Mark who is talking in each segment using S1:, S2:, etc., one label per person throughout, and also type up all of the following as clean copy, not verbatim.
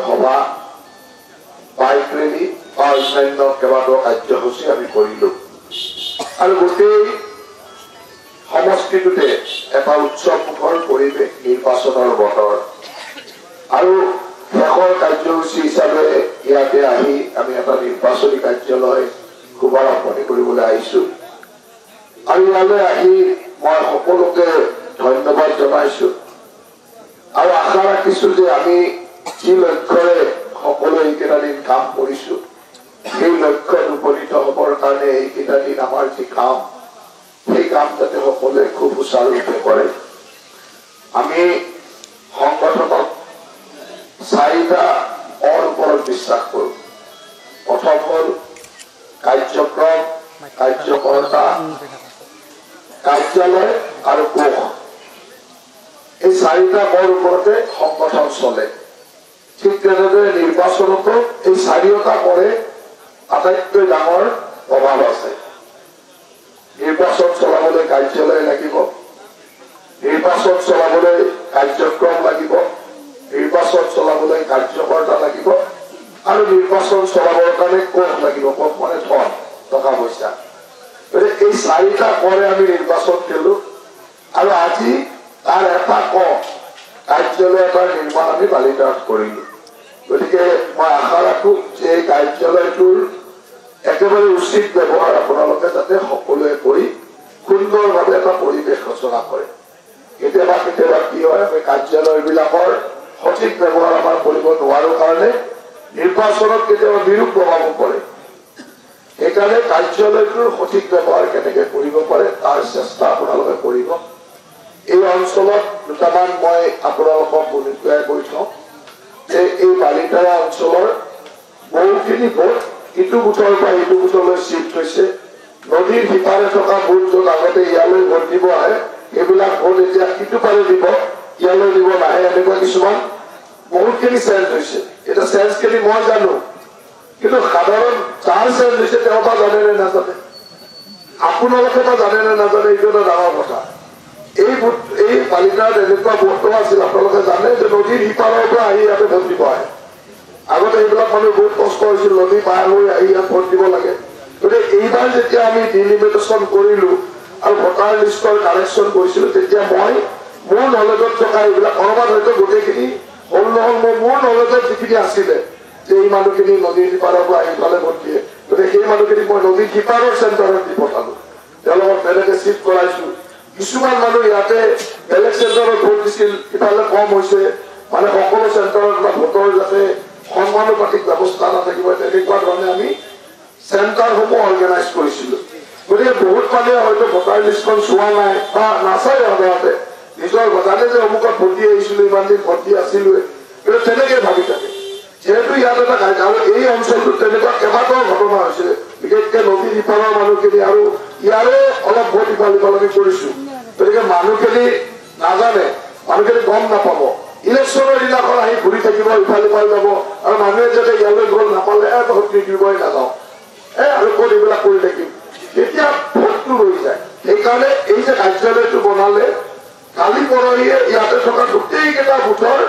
S1: সভা bike rally বা অন্যান্য কেইবাটাও কাৰ্যসূচী আমি কৰিলো আৰু গোটেই সমষ্টিটোতে এটা উৎসৱমুখৰ পৰিৱেশ নিৰ্বাচনৰ বতৰ আৰু শেষৰ কাৰ্যসূচী হিচাপে ইয়াতে আহি আমি এটা নিৰ্বাচনী কাৰ্যালয় শুভাৰম্ভণি কৰিবলৈ আহিছো আৰু ইয়ালৈ আহি মই সকলোকে ধন্যবাদ জনাইছো আৰু আশা ৰাখিছো যে আমি যি লক্ষ্যৰে সকলো এইকেইটা দিন কাম কৰিছো সেই লক্ষ্যত উপনীত হ'বৰ কাৰণে এইকেইটা দিন আমাৰ যি কাম সেই কাম যাতে সকলোৱে খুব সুচাৰুৰূপে কৰে আমি সংগঠনক চাৰিটা ওপৰত বিশ্বাস কৰো প্ৰথম হ'ল কাৰ্যক্ৰম কাৰ্যকৰ্তা কাৰ্যালয় আৰু কোষ এই চাৰিটা ওপৰতে সংগঠন চলে ঠিক তেনেদৰে নিৰ্বাচনতো এই চাৰিটা কৰে আটাইতকৈ ডাঙৰ প্ৰভাৱ আছে নিৰ্বাচন চলাবলৈ কাৰ্যালয় লাগিব নিৰ্বাচন চলাবলৈ কাৰ্যক্ৰম লাগিব নিৰ্বাচন চলাবলৈ কাৰ্যকৰ্তা লাগিব আৰু নিৰ্বাচন চলাবৰ কাৰণে কোষ লাগিব কোষ মানে ধন টকা পইচা এই চাৰিটা কৰে আমি নিৰ্বাচন কৰিলো আৰু আজি তাৰ এটা কাৰ্যালয় এটাৰ নিৰ্মাণ আমি বালিদাৰত কৰিলো গতিকে মই আশা ৰাখো যে এই কাৰ্যালয়টোৰ একেবাৰে উচিত ব্যৱহাৰ আপোনালোকে যাতে সকলোৱে কৰি সুন্দৰভাৱে এটা পৰিৱেশ ৰচনা কৰে কেতিয়াবা কেতিয়াবা কি হয় আমি কাৰ্যালয়বিলাকৰ সঠিক ব্যৱহাৰ আমাৰ কৰিব নোৱাৰো কাৰণে নিৰ্বাচনত কেতিয়াবা বিৰূপ প্ৰভাৱো পৰে সেইকাৰণে কাৰ্যালয়টোৰ সঠিক ব্যৱহাৰ কেনেকৈ কৰিব পাৰে তাৰ চেষ্টা আপোনালোকে কৰিব এই অঞ্চলত দুটামান মই আপোনালোকক অনুজ্ঞা কৰি থওঁ যে এই বালিতাৰা অঞ্চলৰ বহুখিনি ভোট ইটো বুথৰ পৰা ইটো বুথলৈ শিফ্ট হৈছে নদীৰ সিপাৰে থকা ভোট য'ত আগতে ইয়ালৈ ভোট দিব আহে এইবিলাক ভোট এতিয়া ইটো পাৰে দিব ইয়ালৈ দিব নাহে এনেকুৱা কিছুমান বহুতখিনি চেঞ্জ হৈছে এটা চেঞ্জখিনি মই জানো কিন্তু সাধাৰণ যাৰ চেঞ্জ হৈছে তেওঁৰ পৰা জানে নে নাজানে আপোনালোকে বা জানে নে নাজানে এইটো এটা ডাঙৰ কথা এই বালিতাৰাত এনেকুৱা ভোট আছিল আপোনালোকে জানে যে নদীৰ সিপাৰৰ পৰা আহি ইয়াতে ভোট দিব আহে আগতে এইবিলাক মানুহ বহুত কষ্ট হৈছিল নদী পাৰ হৈ আহি ইয়াত ভোট দিব লাগে গতিকে এইবাৰ যেতিয়া আমি ডিলিমিটেশ্যন কৰিলো আৰু ভোটাৰ লিষ্টৰ কাৰেকশ্যন কৰিছিলো তেতিয়া মই মোৰ নলেজত থকা এইবিলাক কৰবাত হয়তো গোটেইখিনি হল নহল মোৰ নলেজত যিখিনি আছিলে যে এই মানুহখিনি নদীৰ সিপাৰৰ পৰা আহি পালে ভোট দিয়ে গতিকে সেই মানুহখিনি মই নদীৰ সিপাৰৰ চেণ্টাৰত দি পঠালো তেওঁলোকক বেলেগে চিফ্ট কৰাইছো কিছুমান মানুহ ইয়াতে বেলেগ চেণ্টাৰত ভোট দিছিল ইফালে কম হৈছে মানে সকলো চেণ্টাৰত বা ভোটৰ যাতে সন্মানুপাতিক ব্যৱস্থা নাথাকিব তেনেকুৱা ধৰণে আমি চেণ্টাৰসমূহ অৰ্গেনাইজ কৰিছিলো গতিকে বহুত মানুহে হয়তো ভোটাৰ লিষ্টখন চোৱা নাই বা নাচায় সাধাৰণতে নিজৰ জানে যে অমুকত ভোট দি আহিছিলো ইমান দিন ভোট দি আছিলোৱে কিন্তু তেনেকে ভাবি থাকে যিহেতু ইয়াত এটা আৰু এই অঞ্চলটোত তেনেকুৱা কেইবাটাও ঘটনা হৈছে বিশেষকে নদীৰ সিপাৰৰ মানুহখিনি আৰু ইয়াৰে অলপ ভোট ইফাল সিফাল আমি কৰিছো গতিকে মানুহখিনি নাজানে মানুহখিনি গম নাপাব ইলেকশ্যনৰ দিনাখন আহি ঘূৰি থাকিব ইফাল সিফাল যাব আৰু মানুহে যাতে ইয়ালৈ গ'ল নাপালে ভোট নিদিবই নাযাওঁ আৰু ক'ত এইবিলাক কৰি থাকিম তেতিয়া ভোটটো ৰৈ যায় সেইকাৰণে এই যে কাৰ্যালয়টো বনালে কালি পৰহিয়ে ইয়াতে থকা গোটেইকেইটা বুথৰ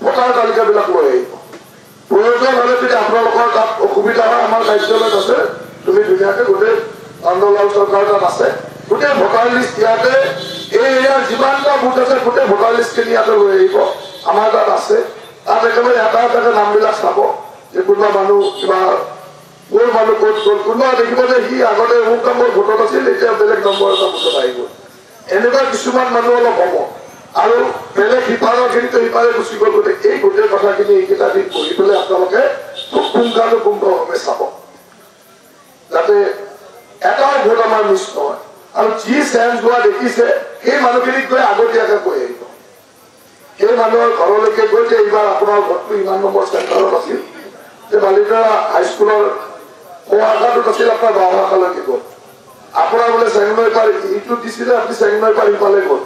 S1: ভোটাৰ তালিকাবিলাক লৈ আহিব প্ৰয়োজন হলে যদি আপোনালোকৰ তাত অসুবিধা হয় আমাৰ কাৰ্যালয়ত আছে তুমি ধুনীয়াকে গোটেই আন্দোলন চৰকাৰ তাত আছে গোটেই ভোটাৰ লিষ্ট ইয়াতে এই এৰিয়াৰ যিমানটা বুথ আছে গোটেই ভোটাৰ লিষ্টখিনি ইয়াতে লৈ আহিব আমাৰ তাত আছে তাত একেবাৰে এটা এটাকে নামবিলাক চাব যে কোনোবা মানুহ কিবা মোৰ মানুহ ক'ত গ'ল কোনোবা দেখিব যে সি আগতে অমুক নম্বৰ ভোটত আছিল এতিয়া বেলেগ নম্বৰ এটা ভোটত আহি গ'ল এনেকুৱা কিছুমান মানুহ অলপ হ'ব আৰু বেলেগ সিপাৰৰ খিনিতো সিপাৰে গুচি গ'ল গতিকে এই গোটেই কথাখিনি এইকেইটা দিন পঢ়ি পেলাই আপোনালোকে খুব পুংখানুপুংখভাৱে চাব যাতে এটাও ভোট আমাৰ মিছ নহয় আৰু যি চেঞ্জ হোৱা দেখিছে সেই মানুহখিনিক গৈ আগতীয়াকে কৈ আহিব সেই মানুহৰ ঘৰলৈকে গৈ যে এইবাৰ আপোনাৰ ভোটটো ইমান নম্বৰ চেণ্টাৰত আছিল যে বালিতাৰা হাইস্কুলৰ শাখাটোত আছিল আপোনাৰ বাওঁ শাখালৈকে গ'ল আপোনাৰ বোলে চেংনৈ পাৰ ইটো দিছিলে আপুনি চেংনৈ পাৰ ইফালে গ'ল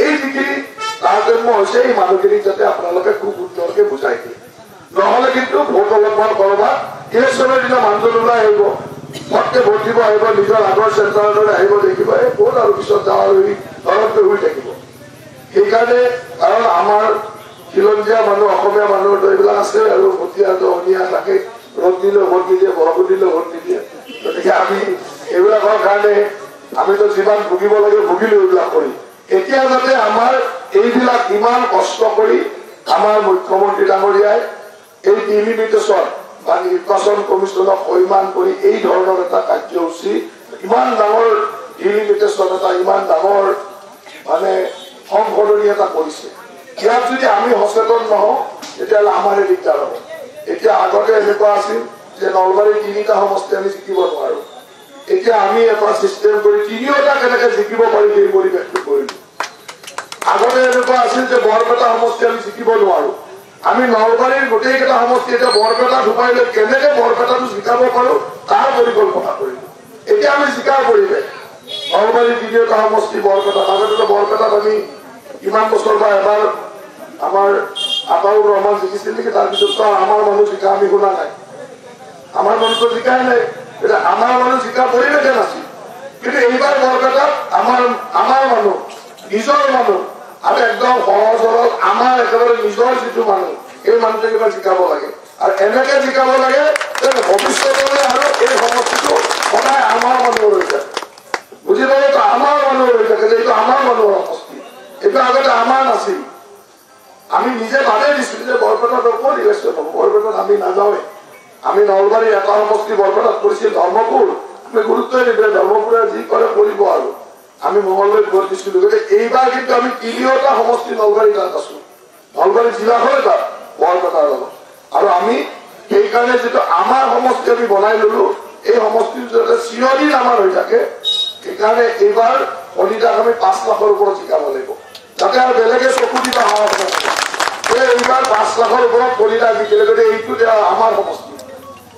S1: এই যিখিনি তাৰতম্য হৈছে এই মানুহখিনিক যাতে আপোনালোকে খুব সুন্দৰকে বুজাই দিয়ে নহলে কিন্তু ভোট অলপমান কৰবাত ইলেকশ্যনৰ দিনা মানুহজন ওলাই আহিব ভোটকে ভোট দিব আহিব নিজৰ আগৰ চেণ্টাৰলৈ আহিব দেখিব এই ভোট আৰু পিছত যাওঁ ঘৰতে শুই থাকিব সেইকাৰণে কাৰণ আমাৰ খিলঞ্জীয়া মানুহ অসমীয়া মানুহৰ এইবিলাক আছে আৰু ভটিয়া দহনীয়া থাকে ৰ'দ দিলেও ভোট নিদিয়ে বৰষুণ দিলেও ভোট নিদিয়ে গতিকে আমি এইবিলাকৰ কাৰণে আমিতো যিমান ভুগিব লাগে ভুগিলো এইবিলাক কৰি এতিয়া যাতে আমাৰ এইবিলাক ইমান কষ্ট কৰি আমাৰ মুখ্যমন্ত্ৰী ডাঙৰীয়াই এই ডিলিমিটেশ্যন বা নিৰ্বাচন কমিশ্যনক সন্মান কৰি এই ধৰণৰ এটা কাৰ্যসূচী ইমান ডাঙৰ ডিলিমিটেশ্যন এটা ইমান ডাঙৰ মানে সংশোধনী এটা কৰিছে ইয়াত যদি আমি সচেতন নহওঁ তেতিয়াহ'লে আমাৰে দিগদাৰ হ'ব এতিয়া আগতে এনেকুৱা আছিল যে নলবাৰীৰ 3টা সমষ্টি আমি জিকিব নোৱাৰো এতিয়া আমি এটা চিষ্টেম কৰি 3টা কেনেকে জিকিব পাৰি সেই পৰিৱেশটো কৰিলো আগতে এনেকুৱা আছিল যে বৰপেটা সমষ্টি আমি জিকিব নোৱাৰো আমি নলবাৰীৰ গোটেইকেইটা সমষ্টি এতিয়া বৰপেটা ঢুকাই লৈ কেনেকে বৰপেটাটো জিকাব পাৰো তাৰ পৰিকল্পনা কৰিলো এতিয়া আমি জিকাৰ পৰিৱেশ নলবাৰীৰ 3টা সমষ্টি বৰপেটা আগতে বৰপেটাত আমি কিমান বছৰ বা এবাৰ আমাৰ আতাউৰ ৰহমান জিকিছিল নেকি তাৰপিছত আমাৰ মানুহ জিকা আমি শুনা নাই আমাৰ মানুহটো জিকাই নাই এতিয়া আমাৰ মানুহ জিকা পৰিৱেশে নাছিল কিন্তু এইবাৰ বৰপেটাত আমাৰ মানুহ নিজৰ মানুহ আৰু একদম সহজ সৰল আমাৰ একেবাৰে নিজৰ যিটো মানুহ এই মানুহটোক এবাৰ জিকাব লাগে আৰু এনেকে জিকাব লাগে যে ভৱিষ্যতলৈ আৰু এই সমষ্টিটো সদায় আমাৰ মানুহৰ হৈ থাকে বুজি পালে তো আমাৰ মানুহৰ হৈ থাকে যে এইটো আমাৰ মানুহৰ সমষ্টি এইটো আগতে আমাৰ নাছিল আমি নিজে বাদেই দিছিলো যে বৰপেটাত ক'ত ইলেকশ্যন হ'ব বৰপেটাত আমি নাযাওঁৱে আমি নলবাৰীৰ এটা সমষ্টি বৰপেটাত কৰিছিল ধৰ্মপুৰ আমি গুৰুত্বই নিদিলে ধৰ্মপুৰে যি কৰে কৰিব আৰু আমি মঙলদৈত ভোট দিছিলো গতিকে এইবাৰ কিন্তু আমি 3টা সমষ্টি নলবাৰী তাত আছো নলবাৰী জিলাখনে তাত বৰপেটাৰ লগত আৰু আমি সেইকাৰণে যিটো আমাৰ সমষ্টি আমি বনাই ললো এই সমষ্টিৰ যাতে চিৰদিন আমাৰ হৈ থাকে সেইকাৰণে এইবাৰ কলিতাক আমি 5 লাখৰ ওপৰত জিকাব লাগিব যাতে আৰু বেলেগে চকু দিব সাহস নকৰে এইবাৰ 5 লাখৰ ওপৰত কলিতা জিকিলে গতিকে এইটো আমাৰ সমষ্টি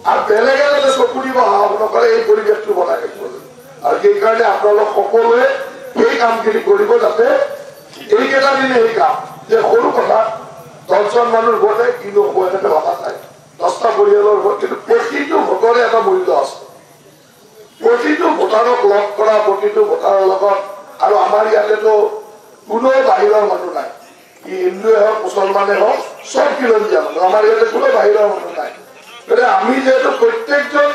S1: আৰু বেলেগে যাতে চকু দিব সাহস নকৰে এই পৰিৱেশটো বনাই ৰাখিব আৰু সেইকাৰণে আপোনালোক সকলোৱে সেই কামখিনি কৰিব যাতে এইকেইটা দিনে এই কাম যে সৰু কথা 10জন মানুহৰ ভোটে কিন্তু হ'ব এনেকে ভাবা নাই 10টা পৰিয়ালৰ ভোট কিন্তু প্ৰতিটো ভোটৰে এটা মূল্য আছে প্ৰতিটো ভোটাৰক লগ কৰা প্ৰতিটো ভোটাৰৰ লগত আৰু আমাৰ ইয়াতেতো কোনো বাহিৰৰ মানুহ নাই হিন্দুৱে হওক মুছলমানে হওক চব খিলঞ্জীয়া মানুহ আমাৰ ইয়াতে কোনো বাহিৰৰ মানুহ নাই গতিকে আমি যিহেতু প্ৰত্যেকজন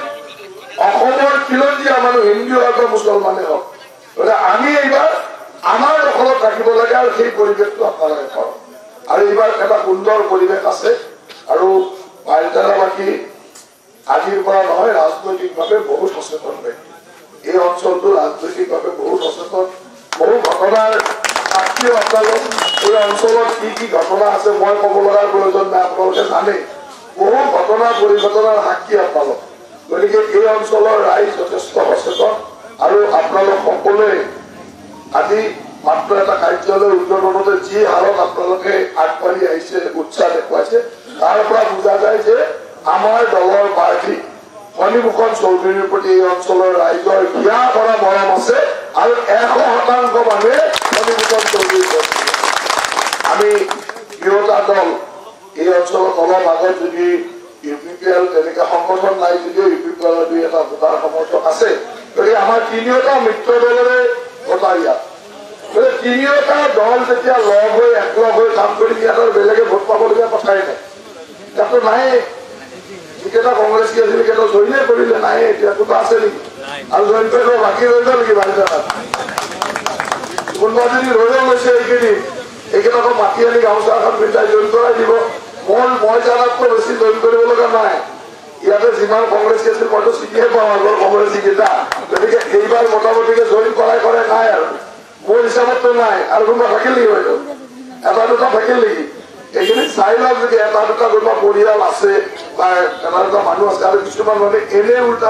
S1: অসমৰ খিলঞ্জীয়া মানুহ হিন্দু হওক বা মুছলমানে হওক গতিকে আমি এইবাৰ আমাৰ দখলত ৰাখিব লাগে আৰু সেই পৰিৱেশটো আপোনালোকে কৰক আৰু এইবাৰ এটা সুন্দৰ পৰিৱেশ আছে আৰু বাৰিদাৰাবাসী আজিৰ পৰা নহয় ৰাজনৈতিকভাৱে বহুত সচেতন ব্যক্তি এই অঞ্চলটো ৰাজনৈতিকভাৱে বহুত সচেতন বহু ঘটনাৰ সাক্ষীও আপোনালোক এই অঞ্চলত কি ঘটনা আছে মই ক'ব লগাৰ প্ৰয়োজন নাই আপোনালোকে জানে বহু ঘটনাৰ পৰিঘটনাৰ সাক্ষী আপোনালোক গতিকে এই অঞ্চলৰ ৰাইজ যথেষ্ট সচেতন আৰু আপোনালোক সকলোৱে আজি মাত্ৰ এটা কাৰ্যালয় উদ্বোধনতে যি হাৰত আপোনালোকে আগবাঢ়ি আহিছে উৎসাহ দেখুৱাইছে তাৰ পৰা বুজা যায় যে আমাৰ দলৰ প্ৰাৰ্থী ফণীভূষণ চৌধুৰীৰ প্ৰতি এই অঞ্চলৰ ৰাইজৰ হিয়া ভৰা মৰম আছে আৰু 100% মানুহে ফণীভূষণ চৌধুৰীৰ আমি দুয়োটা দল এই অঞ্চলত অলপ আগত যদি UPPL তেনেকে সংগঠন নাই যদিও UPPL দুই এটা ভোটাৰ সমৰ্থক আছে গতিকে আমাৰ 3টা মিত্ৰ দলৰে ভোটাৰ ইয়াত গতিকে 3টা দল যেতিয়া লগ হৈ একলগ হৈ কাম কৰি ইয়াত বেলেগে ভোট পাবলগীয়া কথাই নাই তাতো নাই যিকেইটা কংগ্ৰেছী আছিল কেইটা জইনে কৰিলে নাই এতিয়া কোনোবা আছে নেকি আৰু জইন কৰিব বাকী ৰৈ গ'ল নেকি বাৰিদাৰাত কোনোবা যদি ৰৈও লৈছে এইকেইটাকো মাতি আনি গামোচা এখন পিন্ধাই জইন কৰাই দিব মই জানাতকৈ বেছি জইন কৰিব লগা নাই ইয়াতে যিমান কংগ্ৰেছী আছিল মইতো চিনিয়ে পাওঁ আগৰ কংগ্ৰেছী কেইটা গতিকে এইবাৰ মোটামুটিকে জইন কৰাই নাই আৰু মোৰ হিচাপততো নাই আৰু কোনোবা থাকিল নেকি বাইদেউ এটা দুটা থাকিল নেকি এইখিনি চাই লওক যদি এটা দুটা কোনোবা পৰিয়াল আছে বা এটা দুটা মানুহ আছে আৰু কিছুমান মানে এনে উল্টা